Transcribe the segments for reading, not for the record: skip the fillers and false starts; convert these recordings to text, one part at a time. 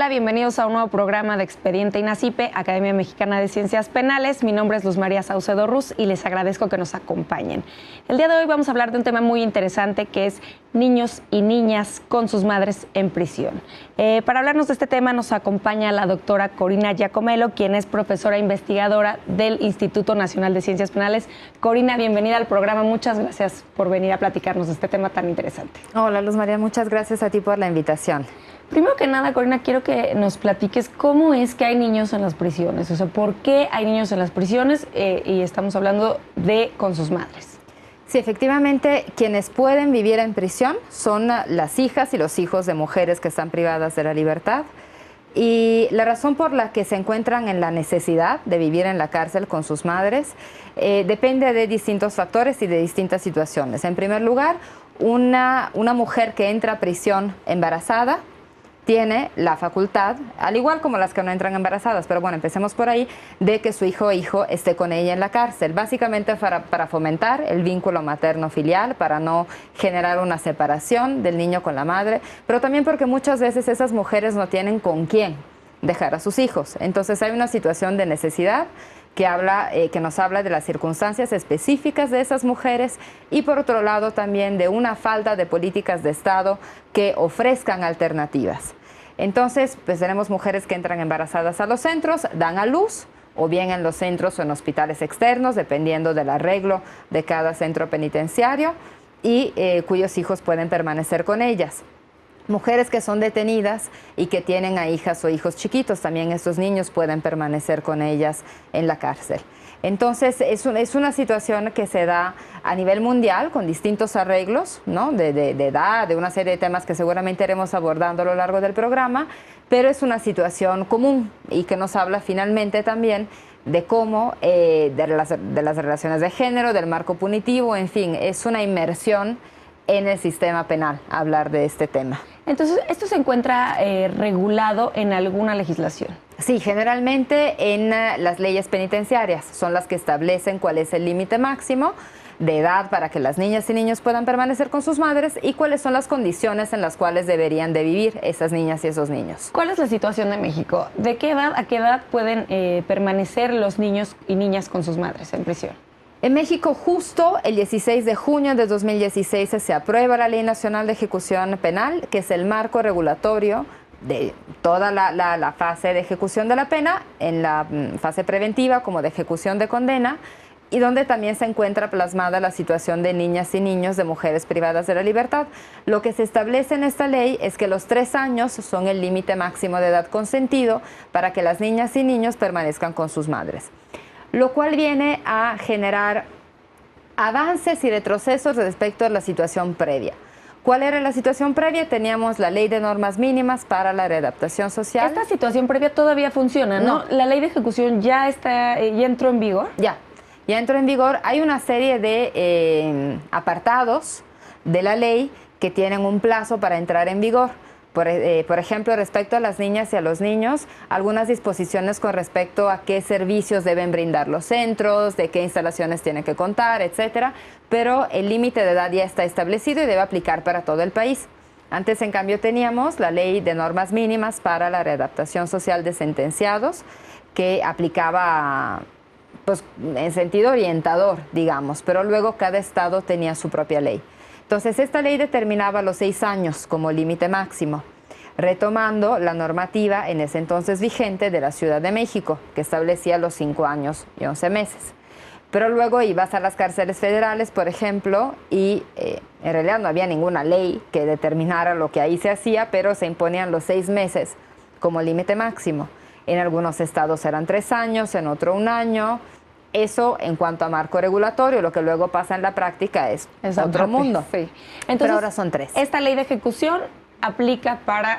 Hola, bienvenidos a un nuevo programa de Expediente INACIPE, Academia Mexicana de Ciencias Penales. Mi nombre es Luz María Saucedo Ruz y les agradezco que nos acompañen. El día de hoy vamos a hablar de un tema muy interesante que es niños y niñas con sus madres en prisión. Para hablarnos de este tema nos acompaña la doctora Corina Giacomello, quien es profesora investigadora del Instituto Nacional de Ciencias Penales. Corina, bienvenida al programa. Muchas gracias por venir a platicarnos de este tema tan interesante. Hola, Luz María, muchas gracias a ti por la invitación. Primero que nada, Corina, quiero que nos platiques cómo es que hay niños en las prisiones, o sea, por qué hay niños en las prisiones y estamos hablando de con sus madres. Sí, efectivamente, quienes pueden vivir en prisión son las hijas y los hijos de mujeres que están privadas de la libertad. Y la razón por la que se encuentran en la necesidad de vivir en la cárcel con sus madres depende de distintos factores y de distintas situaciones. En primer lugar, una mujer que entra a prisión embarazada tiene la facultad, al igual como las que no entran embarazadas, pero bueno, empecemos por ahí, de que su hijo o hijo esté con ella en la cárcel, básicamente para fomentar el vínculo materno-filial, para no generar una separación del niño con la madre, pero también porque muchas veces esas mujeres no tienen con quién dejar a sus hijos. Entonces hay una situación de necesidad que nos habla de las circunstancias específicas de esas mujeres y por otro lado también de una falta de políticas de Estado que ofrezcan alternativas. Entonces, pues tenemos mujeres que entran embarazadas a los centros, dan a luz, o bien en los centros o en hospitales externos, dependiendo del arreglo de cada centro penitenciario, y cuyos hijos pueden permanecer con ellas. Mujeres que son detenidas y que tienen a hijas o hijos chiquitos, también estos niños pueden permanecer con ellas en la cárcel. Entonces, es una situación que se da a nivel mundial con distintos arreglos, ¿no? de edad, de una serie de temas que seguramente iremos abordando a lo largo del programa, pero es una situación común y que nos habla finalmente también de cómo, de las relaciones de género, del marco punitivo, en fin, es una inmersión en el sistema penal hablar de este tema. Entonces, ¿esto se encuentra regulado en alguna legislación? Sí, generalmente en las leyes penitenciarias son las que establecen cuál es el límite máximo de edad para que las niñas y niños puedan permanecer con sus madres y cuáles son las condiciones en las cuales deberían de vivir esas niñas y esos niños. ¿Cuál es la situación de México? ¿De qué edad a qué edad pueden permanecer los niños y niñas con sus madres en prisión? En México, justo el 16 de junio de 2016 se aprueba la Ley Nacional de Ejecución Penal, que es el marco regulatorio de toda la fase de ejecución de la pena, en la fase preventiva como de ejecución de condena, y donde también se encuentra plasmada la situación de niñas y niños de mujeres privadas de la libertad. Lo que se establece en esta ley es que los 3 años son el límite máximo de edad consentido para que las niñas y niños permanezcan con sus madres, lo cual viene a generar avances y retrocesos respecto a la situación previa. ¿Cuál era la situación previa? Teníamos la Ley de Normas Mínimas para la Readaptación Social. Esta situación previa todavía funciona, ¿no? ¿La ley de ejecución ya entró en vigor? Ya entró en vigor. Hay una serie de apartados de la ley que tienen un plazo para entrar en vigor. Por ejemplo, respecto a las niñas y a los niños, algunas disposiciones con respecto a qué servicios deben brindar los centros, de qué instalaciones tienen que contar, etcétera, pero el límite de edad ya está establecido y debe aplicar para todo el país. Antes, en cambio, teníamos la Ley de Normas Mínimas para la Readaptación Social de Sentenciados, que aplicaba pues, en sentido orientador, digamos, pero luego cada estado tenía su propia ley. Entonces, esta ley determinaba los 6 años como límite máximo, retomando la normativa en ese entonces vigente de la Ciudad de México, que establecía los 5 años y 11 meses. Pero luego ibas a las cárceles federales, por ejemplo, y en realidad no había ninguna ley que determinara lo que ahí se hacía, pero se imponían los 6 meses como límite máximo. En algunos estados eran 3 años, en otro 1 año. Eso en cuanto a marco regulatorio, lo que luego pasa en la práctica es otro mundo. Sí. Entonces, pero ahora son 3. Esta ley de ejecución aplica para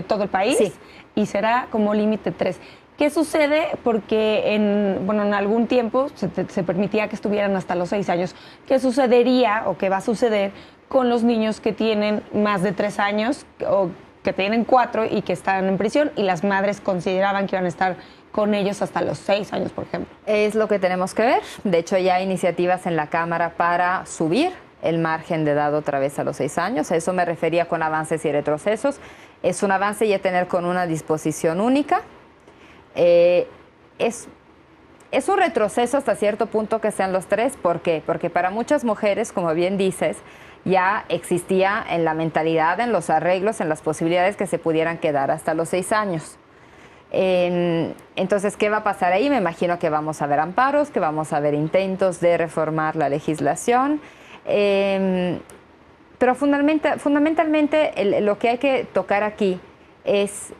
todo el país, sí, y será como límite 3. ¿Qué sucede? Porque en algún tiempo se permitía que estuvieran hasta los 6 años. ¿Qué sucedería o qué va a suceder con los niños que tienen más de 3 años o que tienen 4 y que están en prisión y las madres consideraban que iban a estar con ellos hasta los 6 años, por ejemplo? Es lo que tenemos que ver. De hecho, ya hay iniciativas en la Cámara para subir el margen de edad otra vez a los 6 años. A eso me refería con avances y retrocesos. Es un avance ya tener con una disposición única. Es un retroceso hasta cierto punto que sean los 3. ¿Por qué? Porque para muchas mujeres, como bien dices, ya existía en la mentalidad, en los arreglos, en las posibilidades que se pudieran quedar hasta los 6 años. Entonces, ¿qué va a pasar ahí? Me imagino que vamos a ver amparos, que vamos a ver intentos de reformar la legislación. Pero fundamentalmente lo que hay que tocar aquí es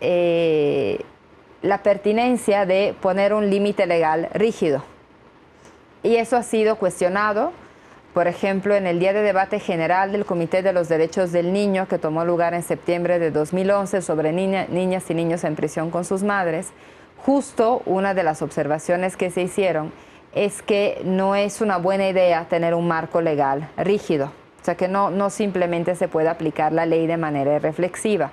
la pertinencia de poner un límite legal rígido. Y eso ha sido cuestionado, por ejemplo, en el día de debate general del Comité de los Derechos del Niño, que tomó lugar en septiembre de 2011 sobre niñas y niños en prisión con sus madres. Justo una de las observaciones que se hicieron es que no es una buena idea tener un marco legal rígido. O sea, que no simplemente se puede aplicar la ley de manera irreflexiva.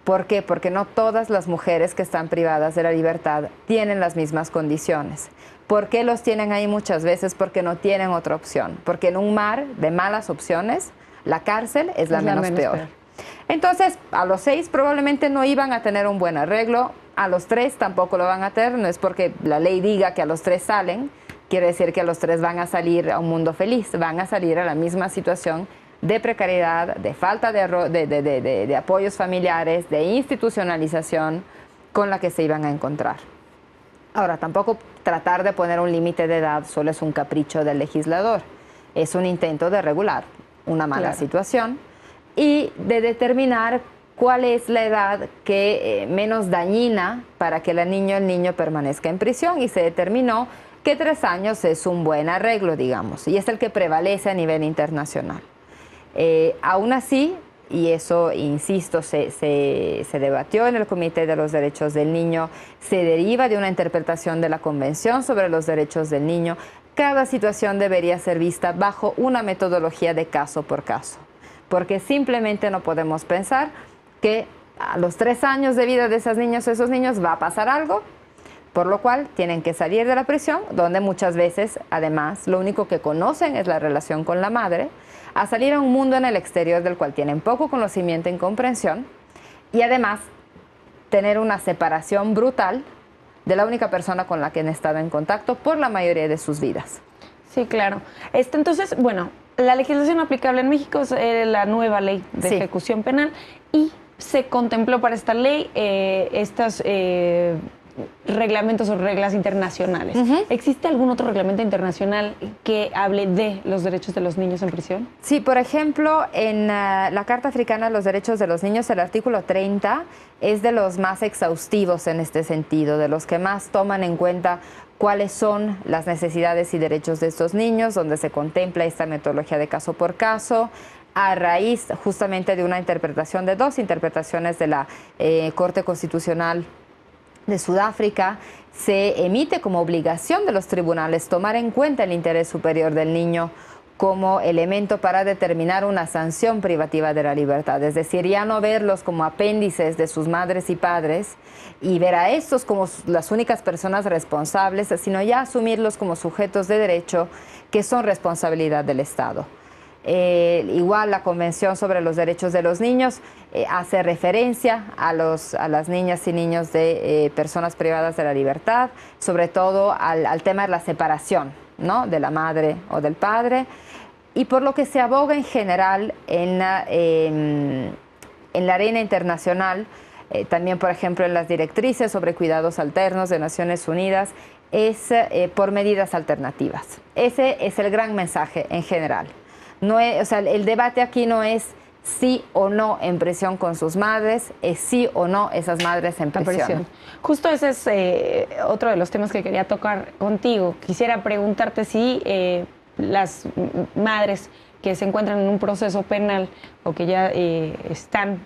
¿Por qué? Porque no todas las mujeres que están privadas de la libertad tienen las mismas condiciones. ¿Por qué los tienen ahí muchas veces? Porque no tienen otra opción. Porque en un mar de malas opciones, la cárcel es la menos peor. Entonces, a los 6 probablemente no iban a tener un buen arreglo. A los 3 tampoco lo van a tener. No es porque la ley diga que a los 3 salen, quiere decir que a los 3 van a salir a un mundo feliz. Van a salir a la misma situación de precariedad, de falta de apoyos familiares, de institucionalización con la que se iban a encontrar. Ahora, tampoco tratar de poner un límite de edad solo es un capricho del legislador. Es un intento de regular una mala situación y de determinar cuál es la edad que menos dañina para que el niño permanezca en prisión, y se determinó que 3 años es un buen arreglo, digamos, y es el que prevalece a nivel internacional. Aún así, y eso, insisto, se debatió en el Comité de los Derechos del Niño, se deriva de una interpretación de la Convención sobre los Derechos del Niño. Cada situación debería ser vista bajo una metodología de caso por caso, porque simplemente no podemos pensar que a los 3 años de vida de esas niñas o esos niños va a pasar algo, por lo cual tienen que salir de la prisión, donde muchas veces, además, lo único que conocen es la relación con la madre, a salir a un mundo en el exterior del cual tienen poco conocimiento y comprensión, y además tener una separación brutal de la única persona con la que han estado en contacto por la mayoría de sus vidas. Sí, claro. Entonces, bueno, la legislación aplicable en México es la nueva ley de ejecución penal, y se contempló para esta ley estos reglamentos o reglas internacionales. ¿Existe algún otro reglamento internacional que hable de los derechos de los niños en prisión? Sí, por ejemplo, en la Carta Africana de los Derechos de los Niños, el artículo 30 es de los más exhaustivos en este sentido, de los que más toman en cuenta cuáles son las necesidades y derechos de estos niños, donde se contempla esta metodología de caso por caso, a raíz justamente de una interpretación, de 2 interpretaciones de la Corte Constitucional de Sudáfrica. Se emite como obligación de los tribunales tomar en cuenta el interés superior del niño como elemento para determinar una sanción privativa de la libertad. Es decir, ya no verlos como apéndices de sus madres y padres y ver a estos como las únicas personas responsables, sino ya asumirlos como sujetos de derecho que son responsabilidad del Estado. Igual la Convención sobre los Derechos de los Niños hace referencia a las niñas y niños de personas privadas de la libertad, sobre todo al tema de la separación, ¿no?, de la madre o del padre, y por lo que se aboga en general en la arena internacional, también por ejemplo en las directrices sobre cuidados alternos de Naciones Unidas, es por medidas alternativas. Ese es el gran mensaje en general. No es, o sea, el debate aquí no es sí o no en prisión con sus madres, es sí o no esas madres en prisión. Justo ese es otro de los temas que quería tocar contigo. Quisiera preguntarte si las madres que se encuentran en un proceso penal o que ya están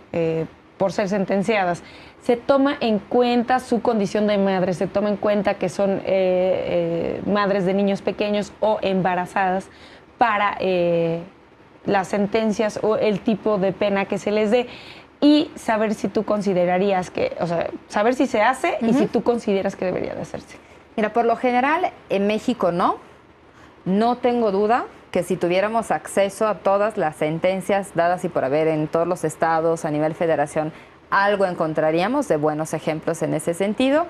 por ser sentenciadas, ¿se toma en cuenta su condición de madre? ¿Se toma en cuenta que son madres de niños pequeños o embarazadas para las sentencias o el tipo de pena que se les dé? Y saber si tú considerarías que, o sea, saber si se hace y si tú consideras que debería de hacerse. Mira, por lo general en México no tengo duda que si tuviéramos acceso a todas las sentencias dadas y por haber en todos los estados a nivel federación, algo encontraríamos de buenos ejemplos en ese sentido,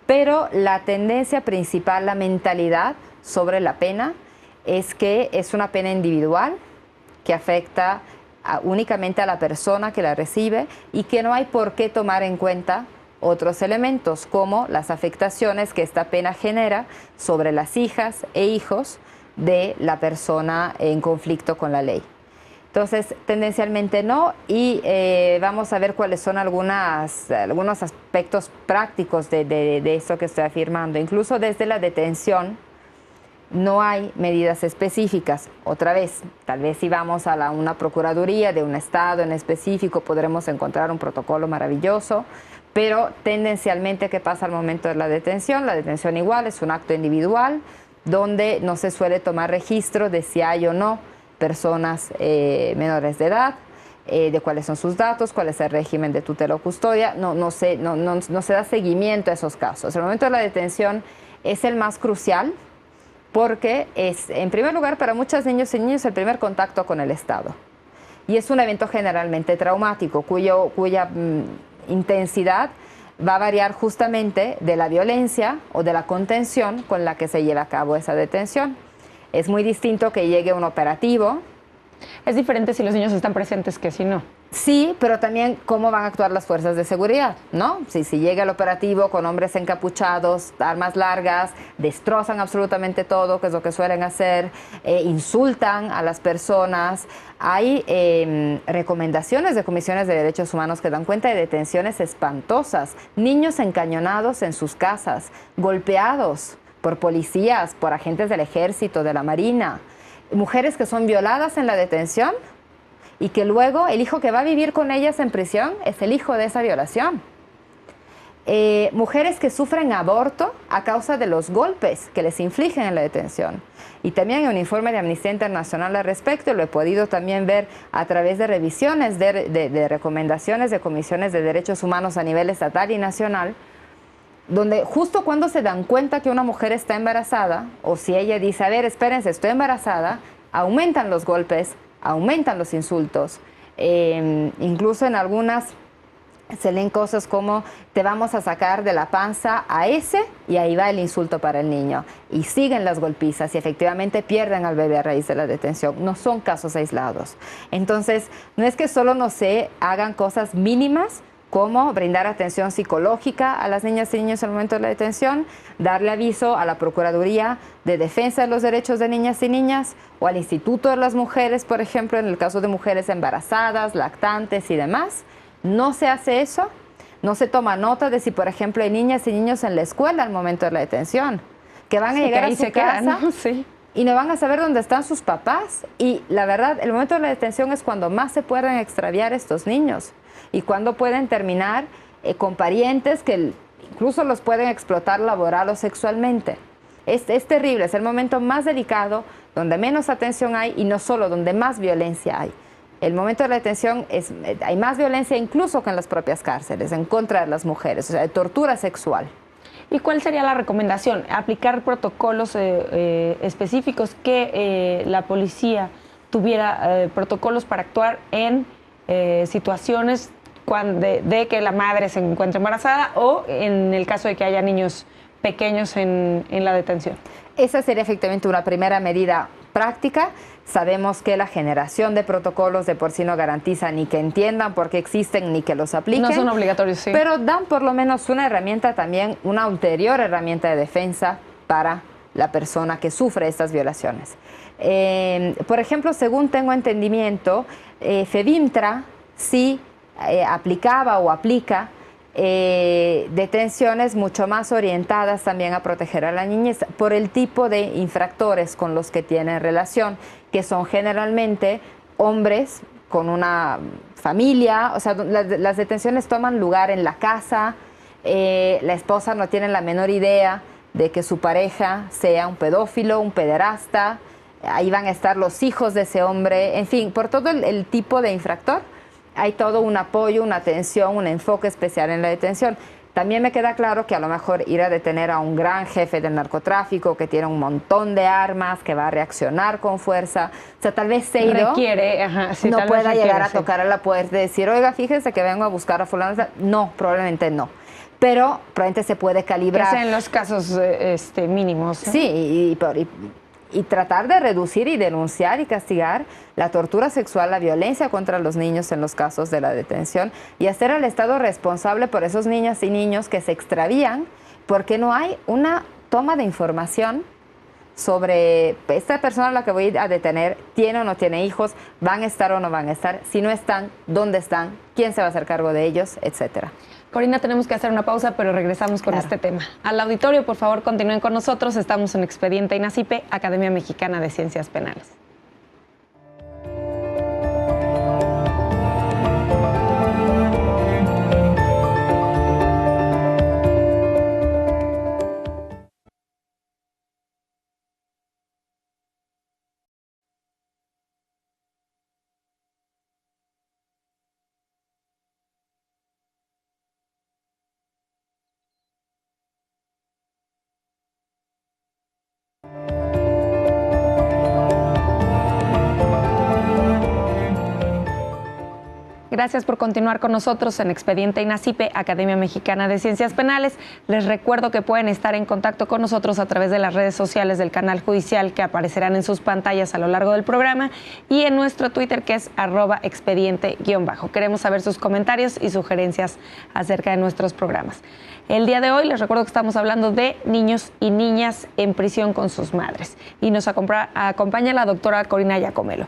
pero la tendencia principal, la mentalidad sobre la pena, es que es una pena individual que afecta únicamente a la persona que la recibe y que no hay por qué tomar en cuenta otros elementos como las afectaciones que esta pena genera sobre las hijas e hijos de la persona en conflicto con la ley. Entonces, tendencialmente no, y vamos a ver cuáles son algunos aspectos prácticos de esto que estoy afirmando. Incluso desde la detención no hay medidas específicas. Otra vez, tal vez si vamos a una procuraduría de un estado en específico podremos encontrar un protocolo maravilloso, pero tendencialmente, ¿qué pasa al momento de la detención? La detención igual es un acto individual donde no se suele tomar registro de si hay o no personas menores de edad, de cuáles son sus datos, cuál es el régimen de tutela o custodia. No se da seguimiento a esos casos. El momento de la detención es el más crucial porque es, en primer lugar, para muchos niños y niñas el primer contacto con el Estado. Y es un evento generalmente traumático, cuya intensidad va a variar justamente de la violencia o de la contención con la que se lleva a cabo esa detención. Es muy distinto que llegue un operativo. Es diferente si los niños están presentes que si no. Sí, pero también cómo van a actuar las fuerzas de seguridad, ¿no? Si llega el operativo con hombres encapuchados, armas largas, destrozan absolutamente todo, que es lo que suelen hacer, insultan a las personas. Hay recomendaciones de comisiones de derechos humanos que dan cuenta de detenciones espantosas, niños encañonados en sus casas, golpeados por policías, por agentes del ejército, de la marina, mujeres que son violadas en la detención y que luego el hijo que va a vivir con ellas en prisión es el hijo de esa violación. Mujeres que sufren aborto a causa de los golpes que les infligen en la detención. Y también hay un informe de Amnistía Internacional al respecto, lo he podido también ver a través de revisiones de recomendaciones de comisiones de derechos humanos a nivel estatal y nacional, donde justo cuando se dan cuenta que una mujer está embarazada, o si ella dice, a ver, espérense, estoy embarazada, aumentan los golpes, aumentan los insultos. Incluso en algunas se leen cosas como, te vamos a sacar de la panza a ese, y ahí va el insulto para el niño. Y siguen las golpizas y efectivamente pierden al bebé a raíz de la detención. No son casos aislados. Entonces, no es que solo no se hagan cosas mínimas, como brindar atención psicológica a las niñas y niños en el momento de la detención, darle aviso a la Procuraduría de Defensa de los Derechos de Niñas y Niñas o al Instituto de las Mujeres, por ejemplo, en el caso de mujeres embarazadas, lactantes y demás. No se hace eso, no se toma nota de si, por ejemplo, hay niñas y niños en la escuela al momento de la detención, que van a llegar a su casa, ¿no? Sí. Y no van a saber dónde están sus papás. Y la verdad, el momento de la detención es cuando más se pueden extraviar estos niños y cuando pueden terminar con parientes que incluso los pueden explotar laboral o sexualmente. Es terrible, es el momento más delicado, donde menos atención hay y no solo, donde más violencia hay. El momento de la detención hay más violencia incluso que en las propias cárceles, en contra de las mujeres, o sea, de tortura sexual. ¿Y cuál sería la recomendación? Aplicar protocolos específicos, que la policía tuviera protocolos para actuar en situaciones de que la madre se encuentre embarazada o en el caso de que haya niños pequeños en la detención. Esa sería efectivamente una primera medida práctica. Sabemos que la generación de protocolos de por sí no garantiza ni que entiendan por qué existen ni que los apliquen. No son obligatorios, sí. Pero dan por lo menos una herramienta también, una ulterior herramienta de defensa para la persona que sufre estas violaciones. Por ejemplo, según tengo entendimiento, FEVIMTRA sí aplicaba o aplica detenciones mucho más orientadas también a proteger a la niñez por el tipo de infractores con los que tienen relación, que son generalmente hombres con una familia. O sea, las detenciones toman lugar en la casa, la esposa no tiene la menor idea de que su pareja sea un pedófilo, un pederasta, ahí van a estar los hijos de ese hombre, en fin, por todo el tipo de infractor. Hay todo un apoyo, una atención, un enfoque especial en la detención. También me queda claro que a lo mejor ir a detener a un gran jefe del narcotráfico que tiene un montón de armas, que va a reaccionar con fuerza, o sea, tal vez Seiro sí, no pueda llegar a sí. tocar a la puerta y decir, oiga, fíjese que vengo a buscar a fulano. No, probablemente no. Pero probablemente se puede calibrar. Que sean los casos mínimos, ¿no? Sí, y tratar de reducir y denunciar y castigar la tortura sexual, la violencia contra los niños en los casos de la detención y hacer al Estado responsable por esos niñas y niños que se extravían porque no hay una toma de información sobre esta persona a la que voy a detener, tiene o no tiene hijos, van a estar o no van a estar, si no están, dónde están, quién se va a hacer cargo de ellos, etcétera. Corina, tenemos que hacer una pausa, pero regresamos con este tema. Al auditorio, por favor, continúen con nosotros. Estamos en Expediente INACIPE, Academia Mexicana de Ciencias Penales. Gracias por continuar con nosotros en Expediente INACIPE, Academia Mexicana de Ciencias Penales. Les recuerdo que pueden estar en contacto con nosotros a través de las redes sociales del canal judicial que aparecerán en sus pantallas a lo largo del programa y en nuestro Twitter que es @expediente_. Queremos saber sus comentarios y sugerencias acerca de nuestros programas. El día de hoy les recuerdo que estamos hablando de niños y niñas en prisión con sus madres y nos acompaña la doctora Corina Giacomelo.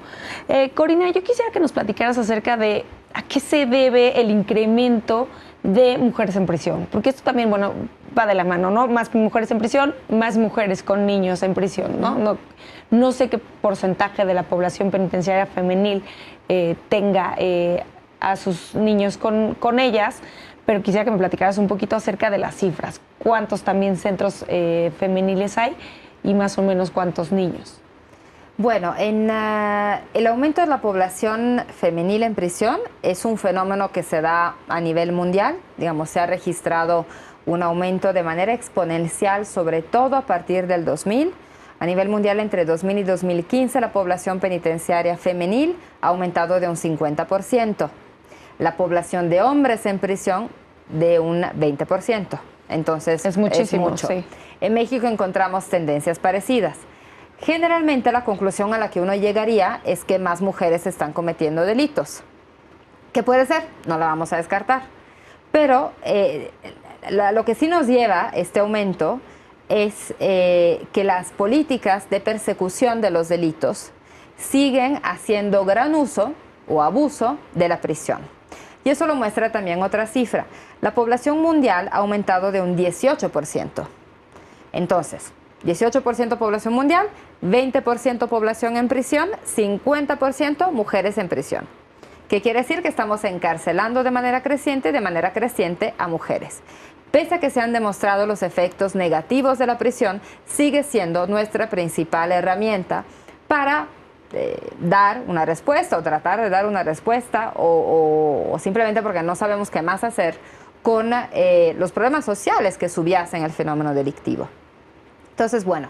Corina, yo quisiera que nos platicaras acerca de a qué se debe el incremento de mujeres en prisión, porque esto también, bueno, va de la mano, ¿no? Más mujeres en prisión, más mujeres con niños en prisión, ¿no? No sé qué porcentaje de la población penitenciaria femenil tenga a sus niños con ellas, pero quisiera que me platicaras un poquito acerca de las cifras. ¿Cuántos también centros femeniles hay y más o menos cuántos niños? Bueno, el aumento de la población femenil en prisión es un fenómeno que se da a nivel mundial. Digamos, se ha registrado un aumento de manera exponencial, sobre todo a partir del 2000. A nivel mundial, entre 2000 y 2015, la población penitenciaria femenil ha aumentado de un 50%. La población de hombres en prisión de un 20%. Entonces, es muchísimo, es mucho. Sí. En México encontramos tendencias parecidas. Generalmente la conclusión a la que uno llegaría es que más mujeres están cometiendo delitos. ¿Qué puede ser? No la vamos a descartar. Pero lo que sí nos lleva este aumento es que las políticas de persecución de los delitos siguen haciendo gran uso o abuso de la prisión. Y eso lo muestra también otra cifra. La población mundial ha aumentado de un 18%. Entonces, 18% población mundial, 20% población en prisión, 50% mujeres en prisión. ¿Qué quiere decir? Que estamos encarcelando de manera creciente a mujeres. Pese a que se han demostrado los efectos negativos de la prisión, sigue siendo nuestra principal herramienta para dar una respuesta o tratar de dar una respuesta o simplemente porque no sabemos qué más hacer con los problemas sociales que subyacen al fenómeno delictivo. Entonces, bueno,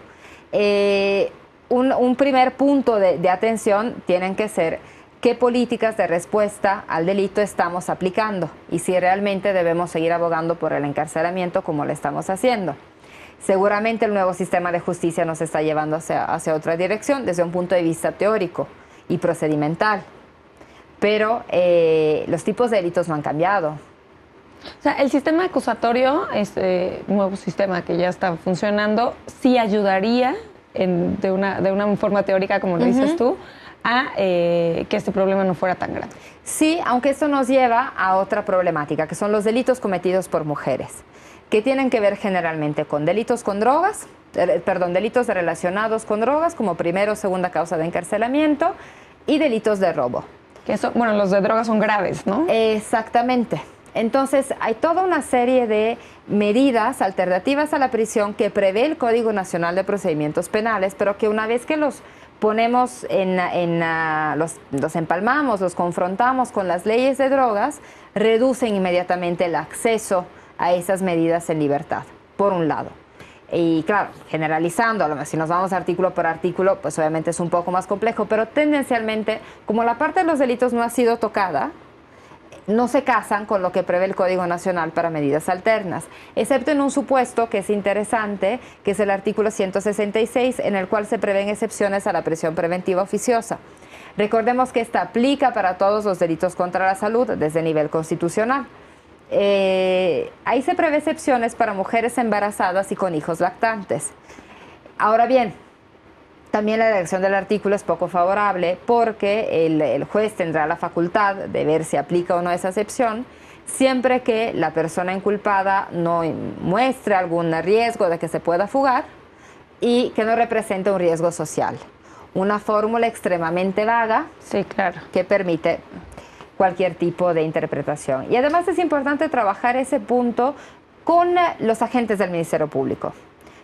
un primer punto de atención tienen que ser qué políticas de respuesta al delito estamos aplicando y si realmente debemos seguir abogando por el encarcelamiento como lo estamos haciendo. Seguramente el nuevo sistema de justicia nos está llevando hacia otra dirección desde un punto de vista teórico y procedimental, pero los tipos de delitos no han cambiado. O sea, el sistema acusatorio, este nuevo sistema que ya está funcionando, sí ayudaría de una forma teórica, como lo dices tú, a que este problema no fuera tan grande. Sí, aunque esto nos lleva a otra problemática, que son los delitos cometidos por mujeres, que tienen que ver generalmente con delitos con drogas, delitos relacionados con drogas como primera o segunda causa de encarcelamiento y delitos de robo. Que eso, bueno, los de drogas son graves, ¿no? Exactamente. Entonces, hay toda una serie de medidas alternativas a la prisión que prevé el Código Nacional de Procedimientos Penales, pero que una vez que los ponemos los empalmamos, los confrontamos con las leyes de drogas, reducen inmediatamente el acceso a esas medidas en libertad, por un lado. Y claro, generalizando, si nos vamos artículo por artículo, pues obviamente es un poco más complejo, pero tendencialmente, como la parte de los delitos no ha sido tocada, no se casan con lo que prevé el Código Nacional para medidas alternas, excepto en un supuesto que es interesante, que es el artículo 166, en el cual se prevén excepciones a la prisión preventiva oficiosa. Recordemos que esta aplica para todos los delitos contra la salud desde nivel constitucional. Ahí se prevé excepciones para mujeres embarazadas y con hijos lactantes. Ahora bien, también la redacción del artículo es poco favorable porque el juez tendrá la facultad de ver si aplica o no esa excepción, siempre que la persona inculpada no muestre algún riesgo de que se pueda fugar y que no represente un riesgo social. Una fórmula extremadamente vaga, sí, claro, que permite cualquier tipo de interpretación. Y además es importante trabajar ese punto con los agentes del Ministerio Público.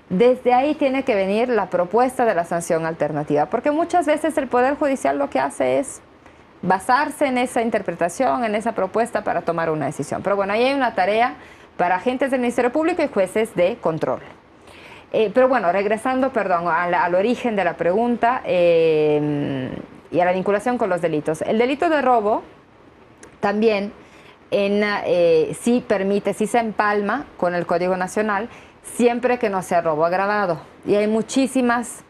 Desde ahí tiene que venir la propuesta de la sanción alternativa, porque muchas veces el Poder Judicial lo que hace es basarse en esa interpretación, en esa propuesta para tomar una decisión. Pero bueno, ahí hay una tarea para agentes del Ministerio Público y jueces de control. Pero bueno, regresando, perdón, al origen de la pregunta y a la vinculación con los delitos. El delito de robo también sí permite, sí se empalma con el Código Nacional, siempre que no sea robo agravado. Y hay muchísimas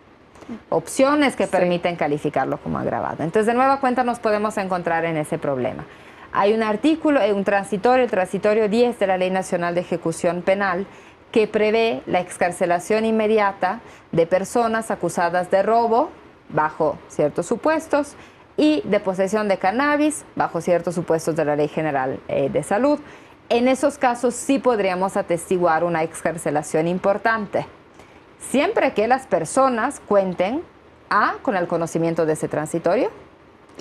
opciones que permiten calificarlo como agravado. Entonces, de nueva cuenta, nos podemos encontrar en ese problema. Hay un artículo, un transitorio, el transitorio 10 de la Ley Nacional de Ejecución Penal, que prevé la excarcelación inmediata de personas acusadas de robo bajo ciertos supuestos y de posesión de cannabis bajo ciertos supuestos de la Ley General de Salud. En esos casos sí podríamos atestiguar una excarcelación importante, siempre que las personas cuenten A, con el conocimiento de ese transitorio,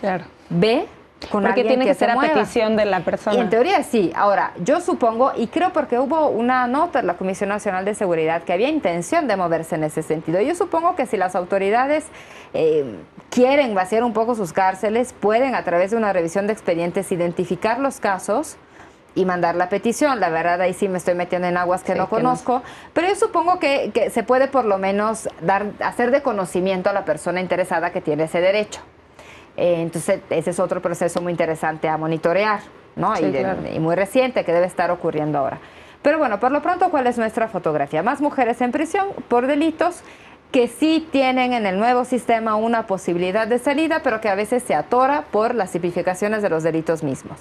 claro, B, con porque alguien tiene que ser a petición de la persona. Y en teoría sí. Ahora, yo supongo, y creo porque hubo una nota en la Comisión Nacional de Seguridad que había intención de moverse en ese sentido. Yo supongo que si las autoridades quieren vaciar un poco sus cárceles, pueden a través de una revisión de expedientes identificar los casos y mandar la petición. La verdad, ahí sí me estoy metiendo en aguas que no conozco, pero yo supongo que se puede por lo menos hacer de conocimiento a la persona interesada que tiene ese derecho. Entonces, ese es otro proceso muy interesante a monitorear, ¿no? Sí, claro. Y muy reciente que debe estar ocurriendo ahora. Pero bueno, por lo pronto, ¿cuál es nuestra fotografía? Más mujeres en prisión por delitos que sí tienen en el nuevo sistema una posibilidad de salida, pero que a veces se atora por las tipificaciones de los delitos mismos.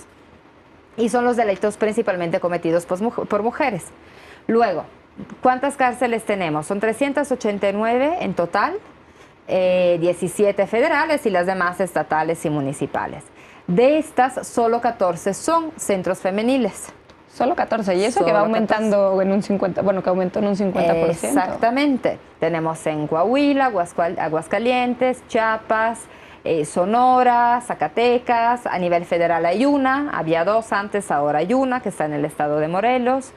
Y son los delitos principalmente cometidos por mujeres. Luego, ¿cuántas cárceles tenemos? Son 389 en total, 17 federales y las demás estatales y municipales. De estas, solo 14 son centros femeniles. Solo 14, y eso solo que va aumentando 14. En un 50%, bueno, que aumentó en un 50%. Exactamente. Tenemos en Coahuila, Aguascalientes, Chiapas, Sonora, Zacatecas. A nivel federal hay una, había dos antes, ahora hay una que está en el estado de Morelos.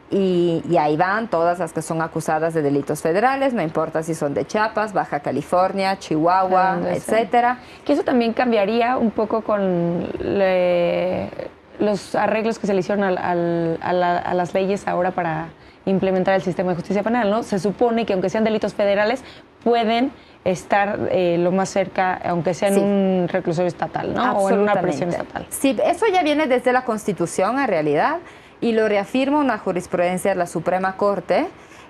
Y ahí van todas las que son acusadas de delitos federales, no importa si son de Chiapas, Baja California, Chihuahua, etcétera. Que eso también cambiaría un poco con los arreglos que se le hicieron a las leyes ahora para implementar el sistema de justicia penal, ¿no? Se supone que aunque sean delitos federales, pueden estar lo más cerca, aunque sea en un reclusorio estatal, ¿no? O en una prisión estatal. Sí, eso ya viene desde la Constitución en realidad, y lo reafirma una jurisprudencia de la Suprema Corte.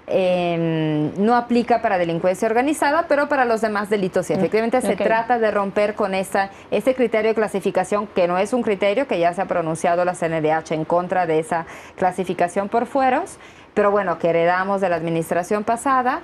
No aplica para delincuencia organizada, pero para los demás delitos sí. Efectivamente se trata de romper con ese criterio de clasificación, que no es un criterio, que ya se ha pronunciado la CNDH en contra de esa clasificación por fueros, pero bueno, que heredamos de la administración pasada.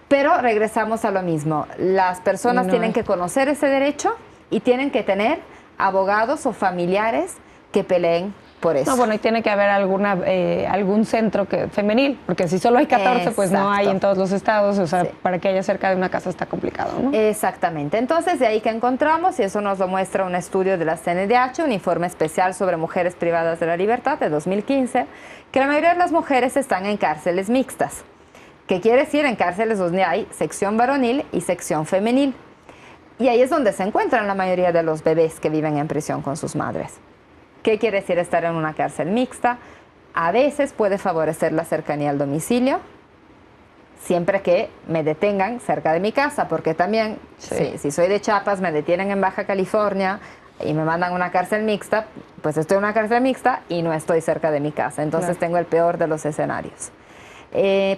Pero regresamos a lo mismo. Las personas tienen que conocer ese derecho y tienen que tener abogados o familiares que peleen por eso. No, bueno, y tiene que haber algún centro femenil, porque si solo hay 14, pues no hay en todos los estados, o sea, para que haya cerca de una casa está complicado, ¿no? Exactamente. Entonces, de ahí que encontramos, y eso nos lo muestra un estudio de la CNDH, un informe especial sobre mujeres privadas de la libertad de 2015, que la mayoría de las mujeres están en cárceles mixtas. ¿Qué quiere decir? En cárceles donde hay sección varonil y sección femenil. Y ahí es donde se encuentran la mayoría de los bebés que viven en prisión con sus madres. ¿Qué quiere decir estar en una cárcel mixta? A veces puede favorecer la cercanía al domicilio, siempre que me detengan cerca de mi casa, porque también, si soy de Chiapas, me detienen en Baja California y me mandan a una cárcel mixta, pues estoy en una cárcel mixta y no estoy cerca de mi casa. Entonces tengo el peor de los escenarios.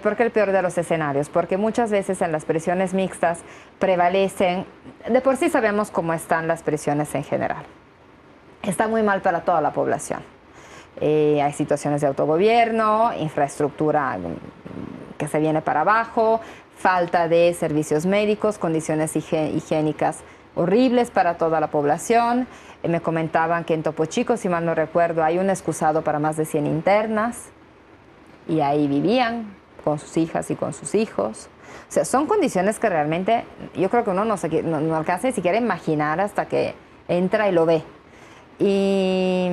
¿Por qué el peor de los escenarios? Porque muchas veces en las prisiones mixtas prevalecen, de por sí sabemos cómo están las prisiones en general. Está muy mal para toda la población. Hay situaciones de autogobierno, infraestructura que se viene para abajo, falta de servicios médicos, condiciones higiénicas horribles para toda la población. Me comentaban que en Topo Chico, si mal no recuerdo, hay un excusado para más de 100 internas y ahí vivían con sus hijas y con sus hijos. O sea, son condiciones que realmente yo creo que uno no alcanza ni siquiera a imaginar hasta que entra y lo ve. Y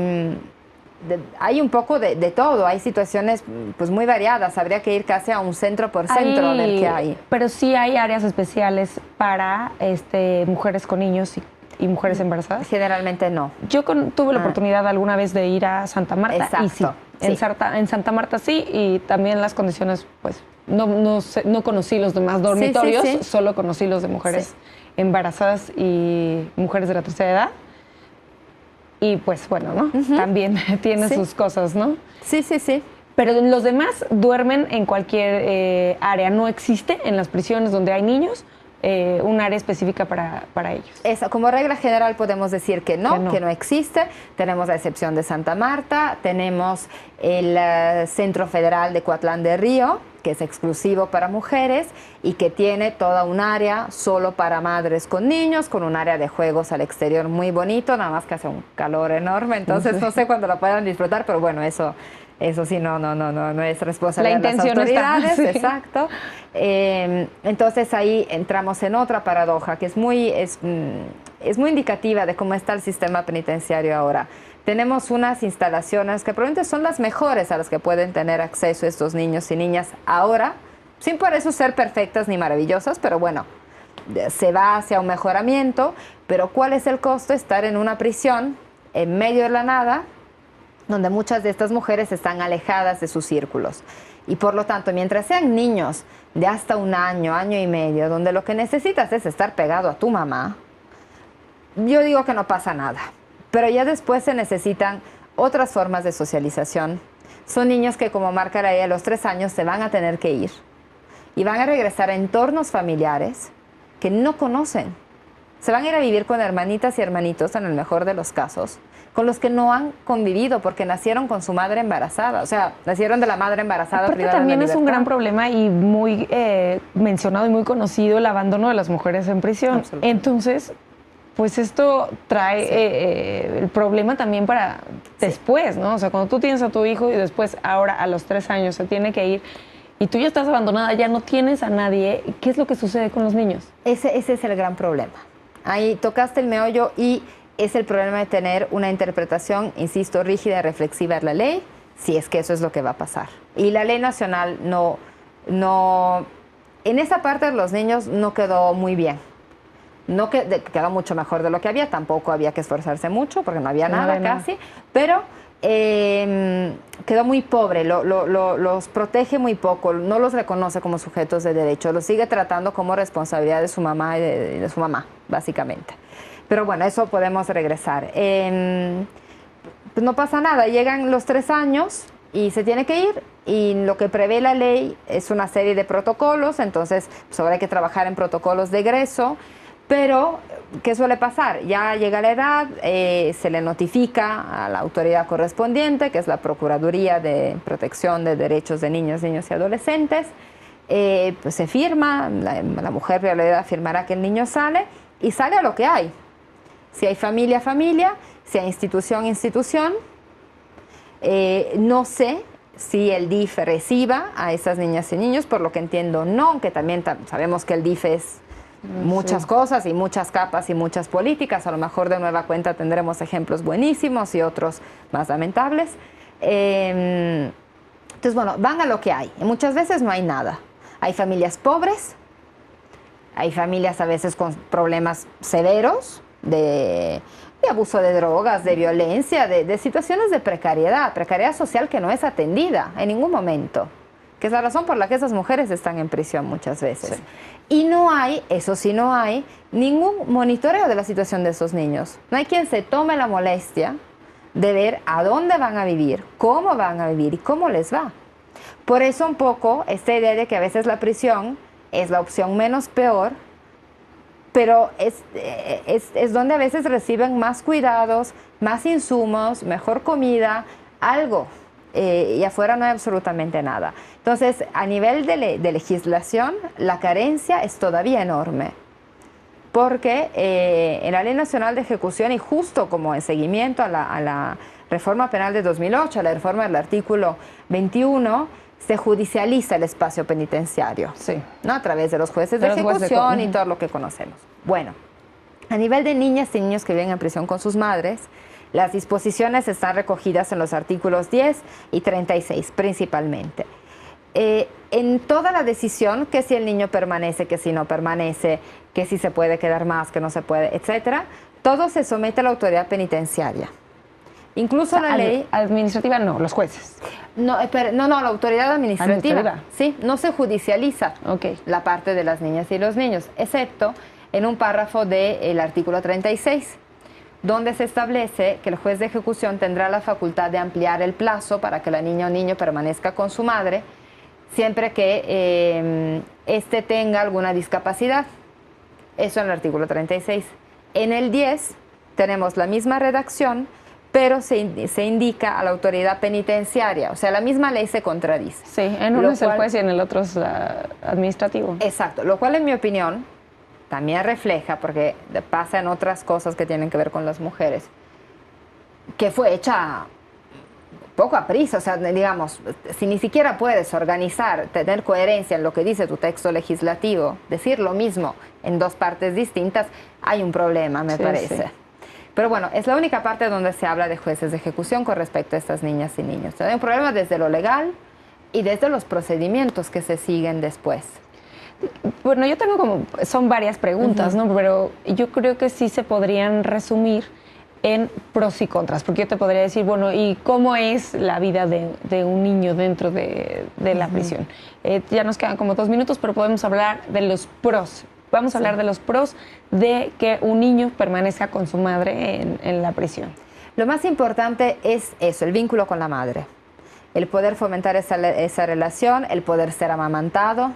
hay un poco de todo, hay situaciones pues muy variadas, habría que ir casi a un centro por centro a ver qué hay. Pero sí hay áreas especiales para mujeres con niños y mujeres embarazadas. Generalmente no. Yo tuve la oportunidad alguna vez de ir a Santa Marta. Exacto, y sí. En Santa Marta sí, y también las condiciones, pues no conocí los demás dormitorios, solo conocí los de mujeres embarazadas y mujeres de la tercera edad. Y pues bueno, ¿no? También tiene sus cosas, ¿no? Sí. Pero los demás duermen en cualquier área. No existe en las prisiones donde hay niños un área específica para ellos. Como regla general podemos decir que no existe. Tenemos la excepción de Santa Marta, tenemos el Centro Federal de Coatlán de Río, que es exclusivo para mujeres y que tiene toda un área solo para madres con niños, con un área de juegos al exterior muy bonito, nada más que hace un calor enorme, entonces no sé cuándo lo puedan disfrutar, pero bueno, eso sí no es responsabilidad de las autoridades. Exacto. Entonces ahí entramos en otra paradoja que es muy indicativa de cómo está el sistema penitenciario ahora. Tenemos unas instalaciones que probablemente son las mejores a las que pueden tener acceso estos niños y niñas ahora, sin por eso ser perfectas ni maravillosas, pero bueno, se va hacia un mejoramiento. Pero ¿cuál es el costo? Estar en una prisión en medio de la nada, donde muchas de estas mujeres están alejadas de sus círculos. Y por lo tanto, mientras sean niños de hasta un año, año y medio, donde lo que necesitas es estar pegado a tu mamá, yo digo que no pasa nada. Pero ya después se necesitan otras formas de socialización. Son niños que, como marca la ley, a los 3 años se van a tener que ir. Y van a regresar a entornos familiares que no conocen. Se van a ir a vivir con hermanitas y hermanitos, en el mejor de los casos, con los que no han convivido porque nacieron con su madre embarazada. O sea, nacieron de la madre embarazada. Aparte también es un gran problema y muy mencionado y muy conocido el abandono de las mujeres en prisión. Entonces, pues esto trae el problema también para después, ¿no? O sea, cuando tú tienes a tu hijo y después ahora a los 3 años se tiene que ir y tú ya estás abandonada, ya no tienes a nadie, ¿qué es lo que sucede con los niños? Ese es el gran problema. Ahí tocaste el meollo y es el problema de tener una interpretación, insisto, rígida y reflexiva de la ley, si es que eso es lo que va a pasar. Y la ley nacional no en esa parte de los niños no quedó muy bien. No quedó mucho mejor de lo que había, tampoco había que esforzarse mucho porque no había nada casi, pero quedó muy pobre, los protege muy poco, no los reconoce como sujetos de derecho, los sigue tratando como responsabilidad de su mamá y de su mamá, básicamente. Pero bueno, eso podemos regresar. Pues no pasa nada, llegan los 3 años y se tiene que ir, y lo que prevé la ley es una serie de protocolos, entonces pues habrá que trabajar en protocolos de egreso. Pero, ¿qué suele pasar? Ya llega la edad, se le notifica a la autoridad correspondiente, que es la Procuraduría de Protección de Derechos de Niños, Niños y Adolescentes. Pues se firma, la mujer realidad firmará que el niño sale, y sale a lo que hay. Si hay familia, familia, si hay institución, institución. No sé si el DIF reciba a esas niñas y niños, por lo que entiendo no, aunque también sabemos que el DIF es muchas cosas y muchas capas y muchas políticas. A lo mejor de nueva cuenta tendremos ejemplos buenísimos y otros más lamentables. Entonces, bueno, van a lo que hay. Y muchas veces no hay nada. Hay familias pobres, hay familias a veces con problemas severos de de abuso de drogas, de violencia, de situaciones de precariedad social que no es atendida en ningún momento, que es la razón por la que esas mujeres están en prisión muchas veces. Sí. Y no hay, eso sí, no hay ningún monitoreo de la situación de esos niños. No hay quien se tome la molestia de ver a dónde van a vivir, cómo van a vivir y cómo les va. Por eso un poco esta idea de que a veces la prisión es la opción menos peor, pero es donde a veces reciben más cuidados, más insumos, mejor comida, algo, y afuera no hay absolutamente nada. Entonces, a nivel de legislación, la carencia es todavía enorme, porque en la Ley Nacional de Ejecución, y justo como en seguimiento a la reforma penal de 2008, a la reforma del artículo 21, se judicializa el espacio penitenciario, sí, ¿no? A través de los jueces de ejecución y todo lo que conocemos. Bueno, a nivel de niñas y niños que viven en prisión con sus madres, las disposiciones están recogidas en los artículos 10 y 36 principalmente. En toda la decisión, que si el niño permanece, que si no permanece, que si se puede quedar más, que no se puede, etcétera, todo se somete a la autoridad penitenciaria. Incluso la ley administrativa no, los jueces. No, la autoridad administrativa. Sí, no se judicializa la parte de las niñas y los niños, excepto en un párrafo del artículo 36, donde se establece que el juez de ejecución tendrá la facultad de ampliar el plazo para que la niña o niño permanezca con su madre, siempre que éste tenga alguna discapacidad. Eso en el artículo 36. En el 10 tenemos la misma redacción, pero se indica a la autoridad penitenciaria. O sea, la misma ley se contradice. Sí, en uno es el juez y en el otro es administrativo. Exacto, lo cual en mi opinión también refleja, porque pasa en otras cosas que tienen que ver con las mujeres, que fue hecha poco a prisa. O sea, digamos, si ni siquiera puedes organizar, tener coherencia en lo que dice tu texto legislativo, decir lo mismo en dos partes distintas, hay un problema, me parece. Sí. Pero bueno, es la única parte donde se habla de jueces de ejecución con respecto a estas niñas y niños. Hay un problema desde lo legal y desde los procedimientos que se siguen después. Bueno, yo tengo son varias preguntas, ¿no? Pero yo creo que sí se podrían resumir en pros y contras, porque yo te podría decir, bueno, ¿y cómo es la vida de un niño dentro de la prisión? Ya nos quedan como 2 minutos, pero podemos hablar de los pros. Vamos a hablar de los pros de que un niño permanezca con su madre en la prisión. Lo más importante es eso, el vínculo con la madre. El poder fomentar esa relación, el poder ser amamantado,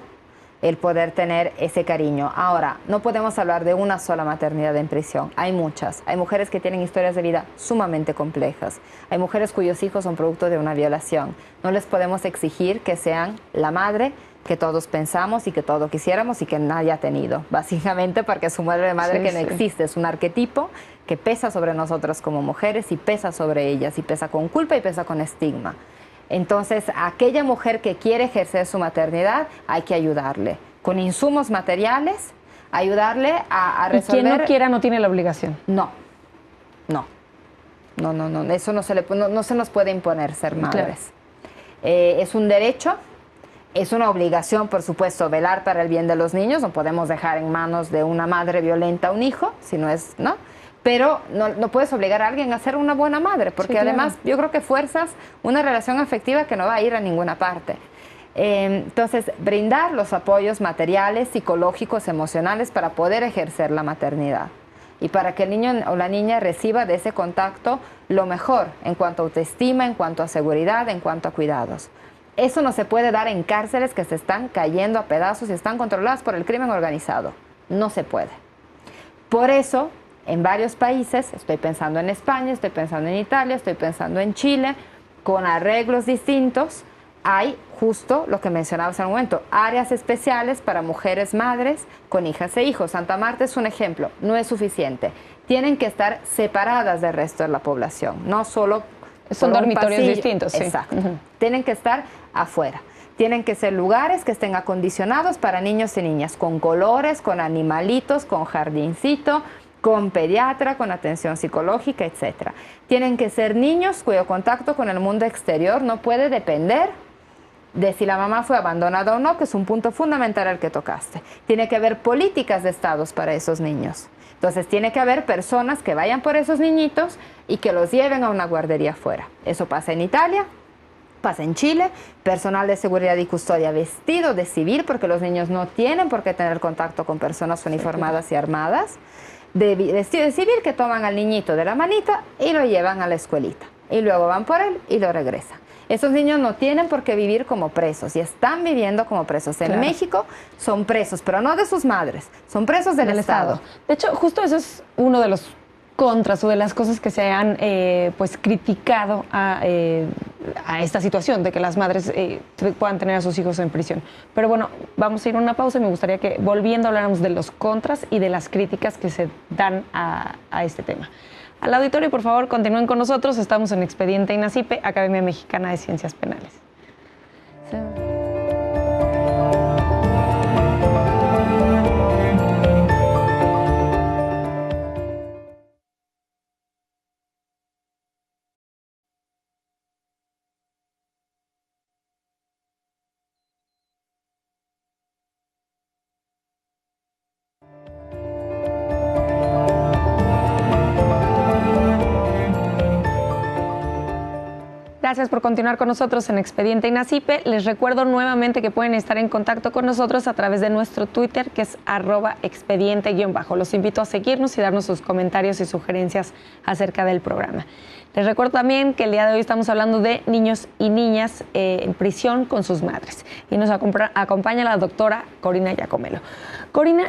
el poder tener ese cariño. Ahora, no podemos hablar de una sola maternidad en prisión. Hay muchas. Hay mujeres que tienen historias de vida sumamente complejas. Hay mujeres cuyos hijos son producto de una violación. No les podemos exigir que sean la madre que todos pensamos y que todos quisiéramos y que nadie ha tenido, básicamente porque su madre que no existe, es un arquetipo que pesa sobre nosotras como mujeres y pesa sobre ellas, y pesa con culpa y pesa con estigma. Entonces, a aquella mujer que quiere ejercer su maternidad hay que ayudarle con insumos materiales, ayudarle a resolver. ¿Y quien no quiera no tiene la obligación? No, eso no se nos puede imponer ser madres. Claro. Es un derecho. Es una obligación, por supuesto, velar para el bien de los niños. No podemos dejar en manos de una madre violenta a un hijo, si no es, ¿no? Pero no puedes obligar a alguien a ser una buena madre, porque además yo creo que fuerzas una relación afectiva que no va a ir a ninguna parte. Entonces, brindar los apoyos materiales, psicológicos, emocionales para poder ejercer la maternidad y para que el niño o la niña reciba de ese contacto lo mejor en cuanto a autoestima, en cuanto a seguridad, en cuanto a cuidados. Eso no se puede dar en cárceles que se están cayendo a pedazos y están controladas por el crimen organizado. No se puede. Por eso, en varios países, estoy pensando en España, estoy pensando en Italia, estoy pensando en Chile, con arreglos distintos, hay justo lo que mencionaba hace un momento, áreas especiales para mujeres madres con hijas e hijos. Santa Marta es un ejemplo, no es suficiente. Tienen que estar separadas del resto de la población, no solo... Son dormitorios distintos, sí. Exacto. Tienen que estar afuera. Tienen que ser lugares que estén acondicionados para niños y niñas, con colores, con animalitos, con jardincito, con pediatra, con atención psicológica, etc. Tienen que ser niños cuyo contacto con el mundo exterior no puede depender de si la mamá fue abandonada o no, que es un punto fundamental al que tocaste. Tiene que haber políticas de estados para esos niños. Entonces tiene que haber personas que vayan por esos niñitos y que los lleven a una guardería afuera. Eso pasa en Italia, pasa en Chile, personal de seguridad y custodia vestido de civil, porque los niños no tienen por qué tener contacto con personas uniformadas y armadas, de vestido de civil, que toman al niñito de la manita y lo llevan a la escuelita. Y luego van por él y lo regresan. Esos niños no tienen por qué vivir como presos y están viviendo como presos. En México son presos, pero no de sus madres, son presos del Estado. De hecho, justo eso es uno de los contras o de las cosas que se han pues criticado a esta situación de que las madres puedan tener a sus hijos en prisión. Pero bueno, vamos a ir a una pausa y me gustaría que volviendo habláramos de los contras y de las críticas que se dan a este tema. Al auditorio, por favor, continúen con nosotros. Estamos en Expediente INACIPE, Academia Mexicana de Ciencias Penales. Gracias por continuar con nosotros en Expediente INACIPE. Les recuerdo nuevamente que pueden estar en contacto con nosotros a través de nuestro Twitter, que es @expediente_. Los invito a seguirnos y darnos sus comentarios y sugerencias acerca del programa. Les recuerdo también que el día de hoy estamos hablando de niños y niñas en prisión con sus madres. Y nos acompaña la doctora Corina Giacomelo. Corina,